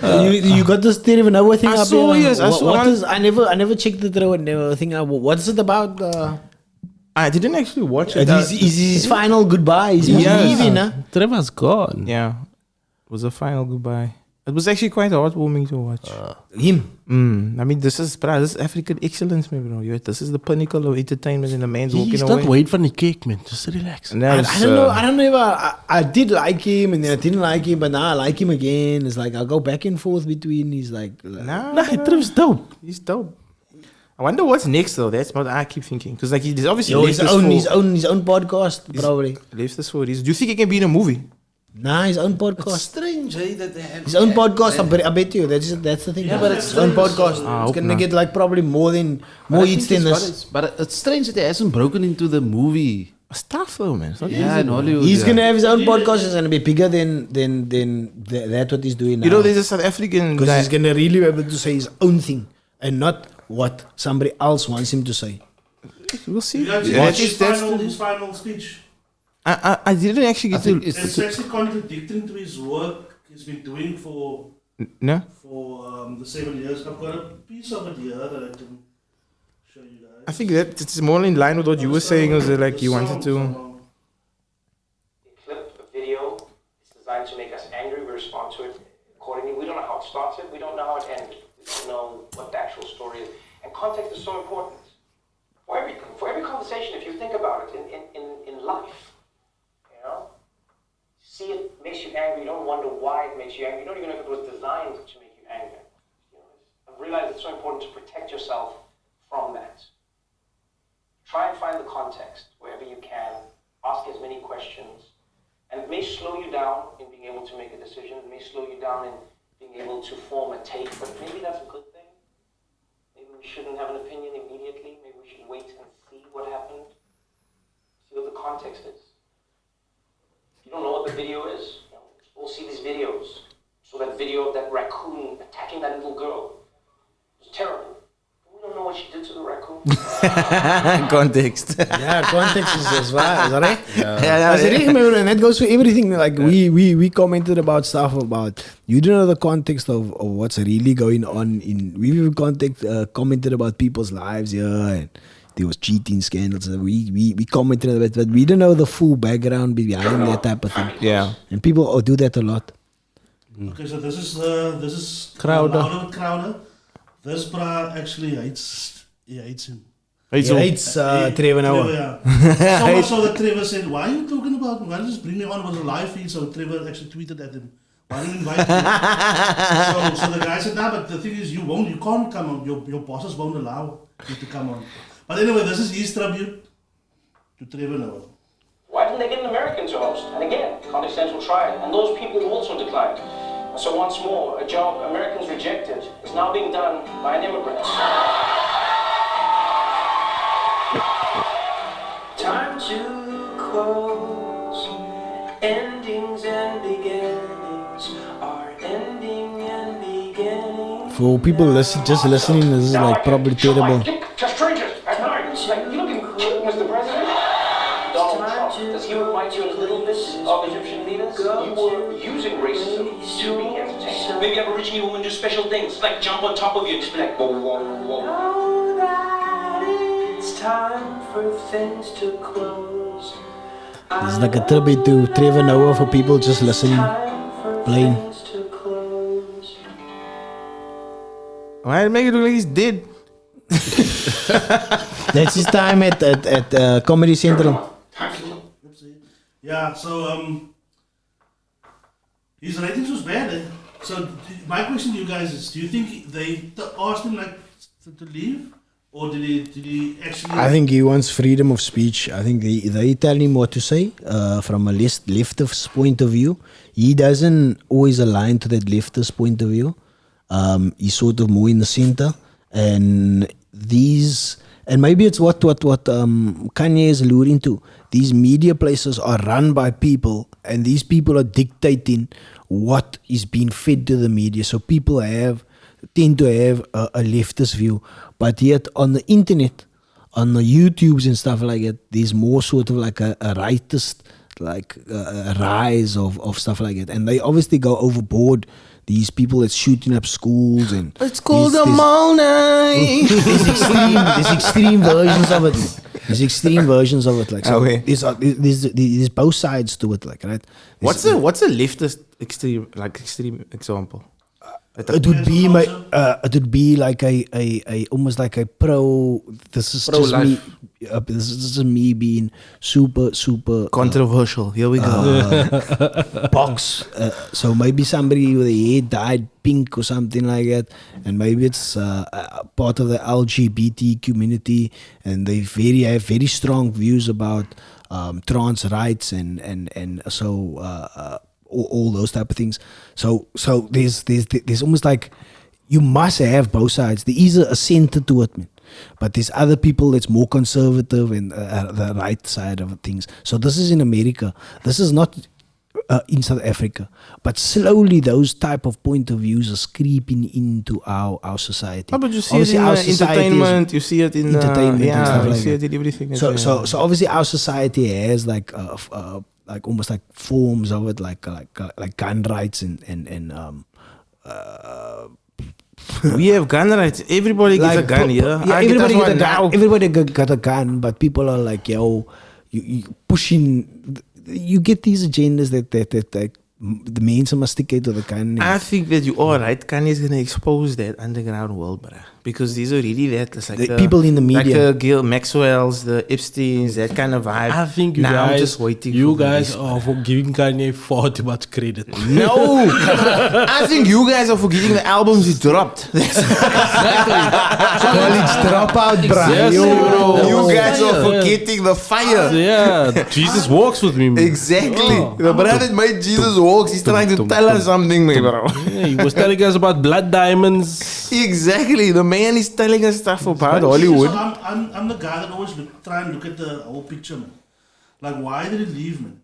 You got this Trevor Noah thing I up saw, there? yes, I saw one. I never checked the Trevor Noah thing up. What's it about? I didn't actually watch it. Is his final goodbye? He's leaving, huh? Trevor's gone. Yeah, it was a final goodbye. It was actually quite heartwarming to watch. Him. I mean, this is African excellence, man, bro. This is the pinnacle of entertainment, and the man's walking He's away. not wait for the cake, man. Just relax. And I that was, don't know. I don't know if I did like him and then I didn't like him, but now I like him again. It's like I'll go back and forth between. He's like, Nah, Trevor's dope. he's dope. I wonder what's next though. That's what I keep thinking. Because like he's obviously his own podcast probably. left this for a reason. Do you think he can be in a movie? Nah, his own It's podcast. strange, that they have His own podcast. I bet you that's the thing. Yeah, but it's his own strange. podcast. I It's hope gonna not. get like probably more hits than this. But it's strange that he hasn't broken into the movie. It's tough though, man. It's not Yeah, easy. in Hollywood. He's yeah. gonna have his own podcast. It's gonna be bigger than that what he's doing now. You know, there's a South African because guy. he's gonna really be able to say his own thing and not what somebody else wants him to say. We'll see. You guys Yeah, watch that's his final speech. I didn't actually get to. It's actually contradicting to his work he's been doing for No. the 7 years. I've got a piece of it here that I can show you guys. I think that it's more in line with what you were saying. Was that like you wanted to? Clip, a video, it's designed to make us angry, we respond to it accordingly. We don't know how it started, we don't know how it ended. We don't know what the actual story is. And context is so important. For every conversation, if you think about it in life, you know, see it makes you angry, you don't wonder why it makes you angry, you don't even know if it was designed to make you angry. You know, I've realized it's so important to protect yourself from that. Try and find the context wherever you can. Ask as many questions. And it may slow you down in being able to make a decision. It may slow you down in being able to form a take. But maybe that's a good thing. Maybe we shouldn't have an opinion immediately. Maybe we should wait and see what happened. See what the context is. If you don't know what the video is, you know, we'll see these videos. So that video of that raccoon attacking that little girl was terrible. We don't know what she did to the raccoon. Context. Yeah, context is right. Is that right? Yeah, As it is, man, and that goes for everything. Like we commented about stuff about you don't know the context of what's really going on in. We even commented about people's lives and there was cheating scandals. And we commented about it, but we don't know the full background behind that type of thing. Yeah. And people do that a lot. Okay, so this is Crowder. Crowder. This bra actually hates him. It's He hates Trevor Noah. Yeah. So much so that Trevor said, "Why are you talking about me? Why don't you just bring me on?" It was a live feed, so Trevor actually tweeted at him, "Why didn't you invite me?" so the guy said, "Nah, but the thing is, you can't come on. Your bosses won't allow you to come on." But anyway, this is his tribute to Trevor Noah. Why didn't they get an American to host? And again, Context Central tried, and those people also declined. And so once more, a job Americans rejected is now being done by an immigrant. Time to close. Endings and beginnings are ending and beginning. For people just listening, this is like probably terrible. To strangers at night. Like, you looking cute, Mr. President. Donald Trump, does he remind you a little bit of Egyptian leaders? You were using racism to be entertained. Maybe Aboriginal women do special things, like jump on top of you and just be like, whoa, whoa, whoa. Now that it's time for things to close. This is like a tribute to Trevor Noah for people just listening, playing. Why make it look like he's dead? That's his time at Comedy Central. Yeah, so his ratings was bad. So my question to you guys is: do you think they asked him like to leave, or did he actually? I think he wants freedom of speech. I think they tell him what to say from a leftist point of view. He doesn't always align to that leftist point of view. He's sort of more in the center, and maybe it's what Kanye is alluding to. These media places are run by people, and these people are dictating what is being fed to the media. So people tend to have a leftist view, but yet on the internet, on the YouTubes and stuff like that, there's more sort of like a rightist, like a rise of stuff like that, and they obviously go overboard. these people that's shooting up schools and It's called there's- a mall night. there's extreme versions of it. There's extreme versions of it. Like so Okay. there's both sides to it. Like right. What's a leftist extreme example? It would be it would be like a almost like a pro. This is just me. This is just me being super Controversial. Here we go. box. So maybe somebody with a hair dyed pink or something like that, and maybe it's part of the LGBT community, and they have very strong views about trans rights and so all those type of things. So there's almost like you must have both sides. There is a center to it, man. But there's other people that's more conservative and the right side of things. So this is in America. This is not in South Africa. But slowly those type of point of views are creeping into our society. Oh, but you see Obviously, it in our society is- entertainment. You see it in entertainment and stuff you like see that. it in everything. So obviously our society has like almost like forms of it, like gun rights and we have gun rights. Everybody gets a gun here. Yeah, I get everybody us got a one gun. now. Everybody got a gun, but people are like, yo, you pushing. You get these agendas that like the main sophisticated of the gun. I think that you are right. Kanye is gonna expose that underground world, bruh. Because these are really that. It's like The people in the media. like the Gil Maxwell's, the Epstein's, that kind of vibe. I think you now I'm guys, just waiting. you for the guys next are for giving Kanye far too much credit. No, I think you guys are forgetting the albums he dropped. College dropout, bro. Yes, Yo. bro. You guys are Fire. forgetting the fire. Yeah, Jesus walks with me. Man. Exactly. Oh. The brother that made Jesus walks, he's trying to tell us something, man, bro. Yeah, he was telling us about blood diamonds. Exactly. The man is telling us stuff about So Hollywood. I'm the guy that always try and look at the whole picture, man. Like, why did he leave, man?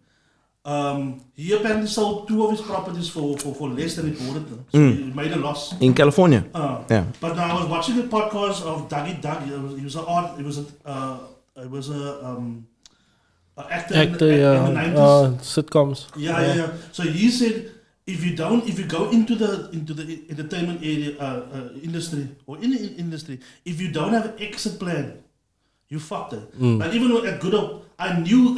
He apparently sold 2 of his properties for less than he bought it. So he made a loss. In California. Yeah. But now I was watching a podcast of Dougie Doug. He was an art. It was a actor, Actor, in yeah. the 90s. Sitcoms. Yeah. So he said, if you go into the entertainment area industry or in the industry, if you don't have an exit plan, you fucked it. Like even at Good Hope, I knew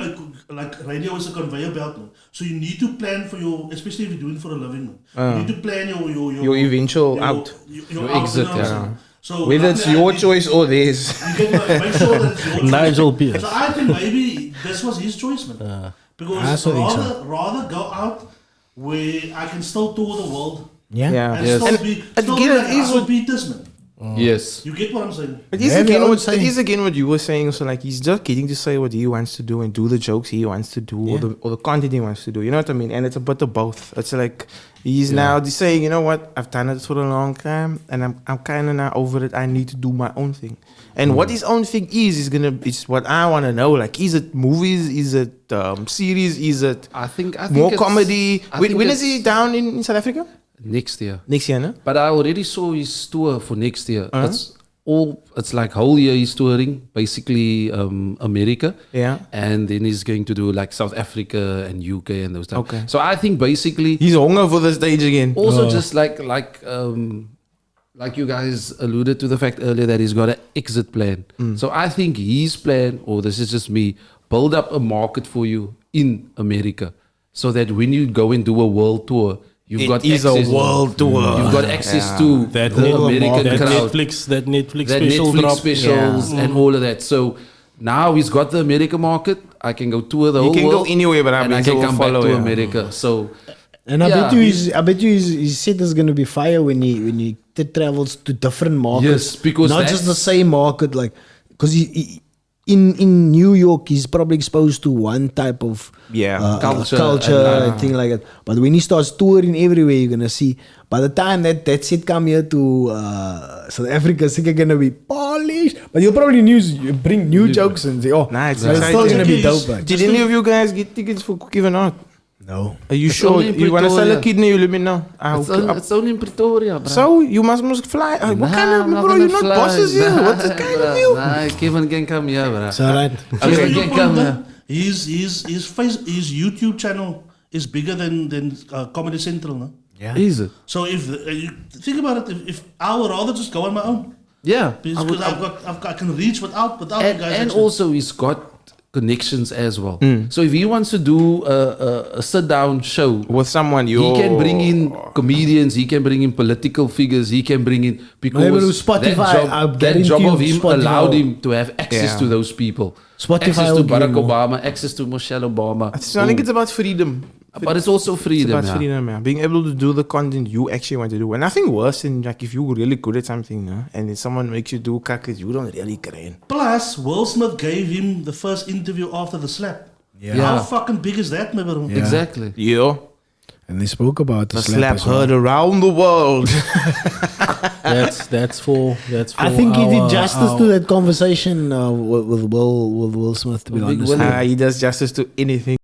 like radio is a conveyor belt, man. So you need to plan for your, especially if you're doing it for a living, man. You need to plan Your eventual out. Your exit, out, you know what I'm yeah. saying? So Whether it's your choice or theirs. you get to make sure that it's your choice. Nigel Pearce. So I think maybe this was his choice, man. I Because also think rather go out where I can still tour the world Yeah. and Yes. still be again, like it is Russell what- Peters, man. Yes. You get what I'm saying? It is, Yeah, again I would what, say- it is again what you were saying. So like he's just getting to say what he wants to do and do the jokes he wants to do or the content he wants to do. You know what I mean? And it's a bit of both. It's like he's now just saying, you know what? I've done it for a long time and I'm kind of now over it. I need to do my own thing. And what his own thing is what I want to know. Like, is it movies? Is it series? Is it I think more it's- comedy? I When think is he it's down in South Africa? next year? Next year, no? But I already saw his tour for next year. Uh-huh. It's like whole year he's touring, basically America. Yeah. And then he's going to do like South Africa and UK and those stuff. Okay. So I think basically He's hunger for the stage again. also just like you guys alluded to the fact earlier that he's got an exit plan. So I think his plan, or this is just me, build up a market for you in America so that when you go and do a world tour, you've got is a access. world tour. You've got access to That, the American crowd, Netflix that special Netflix drop. specials and all of that. So now he's got the American market. I can go tour the You whole can world. go anywhere, but and I people can will come back follow to you. America. So And I Yeah. bet you his set is gonna be fire when he travels to different markets. Yes, because not that's- just the same market. Like, because he in New York, he's probably exposed to one type of Culture and thing like that. But when he starts touring everywhere, you're gonna see. By the time that set come here to South Africa, it's gonna be polished. But you'll probably bring new jokes and say, "Oh, Nice. but it's still gonna be dope." Like. Did any of you guys get tickets for Cookie or not? No. Are you It's sure? only in You want to sell a Pretoria. kidney? You let me know. it's only in Pretoria, bro. So you must fly. What kind of bro? You're not bosses here. What the kind of you? Nah, Kevin can come here, bro. It's alright. Kevin can come here. His YouTube channel is bigger than Comedy Central, no? Yeah. Is it? So if you think about it, if I would rather just go on my own Yeah. because I can reach without you guys. And actually. also he's got connections as well. So if he wants to do a sit down show With someone, he can bring in comedians, he can bring in political figures, he can bring in because Maybe with Spotify, I that job guarantee of you him Spotify- allowed him to have access Yeah. to those people. Spotify access will to give Barack him more. Obama, access to Michelle Obama. So I think it's about freedom. But it's also It's freedom. about yeah. freedom, man. Being able to do the content you actually want to do. And nothing worse than like if you're really good at something, and if someone makes you do kakas, you don't really grain. Plus, Will Smith gave him the first interview after the slap. Yeah. Yeah. How fucking big is that, my bro? Yeah. Exactly. Yeah. And they spoke about the The slap, slap as well. heard around the world. That's for I think he did our- justice our- to that conversation with Will Smith, to be Big honest. Willie. He does justice to anything.